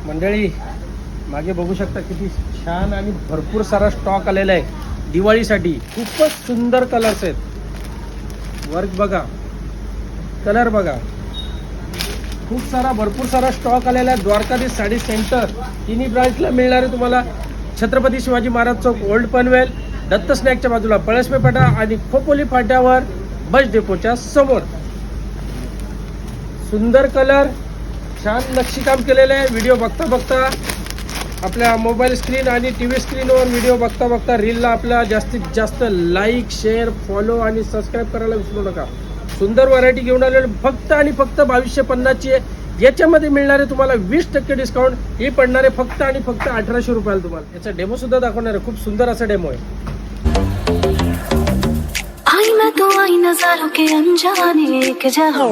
मंडळी मागे बघू शकता किती छान आणि भरपूर सारा स्टॉक आलेला आहे दिवाळीसाठी. खूपच सुंदर कलर्स आहेत. वर्क बघा, कलर बघा, खूप सारा भरपूर सारा स्टॉक आलेला आहे. द्वारकाधीश साडी सेंटर तिन्ही ब्रांचला मिळणार आहे तुम्हाला. छत्रपती शिवाजी महाराज चौक, ओल्ड पनवेल, दत्त स्नॅकच्या बाजूला पळसपे फाटा आणि खोपोली फाट्यावर बस डेपोच्या समोर. सुंदर कलर, छान नक्षीकाम केलेलं आहे. व्हिडिओ बघता बघता आपल्या मोबाईल स्क्रीन आणि टी व्ही स्क्रीनवर व्हिडिओ बघता बघता रीलला आपल्या जास्तीत जास्त लाईक, शेअर, फॉलो आणि सबस्क्राईब करायला विसरू नका. सुंदर व्हरायटी घेऊन आलेली फक्त आणि फक्त 2250ची आहे. याच्यामध्ये मिळणारे तुम्हाला 20% डिस्काउंट. ही पडणारे फक्त आणि फक्त 1800 रुपयाला तुम्हाला. याचा डेमो सुद्धा दाखवणार आहे. खूप सुंदर असा डेमो आहे. आई मैं तो आई नजारों के अनजाने एक जहां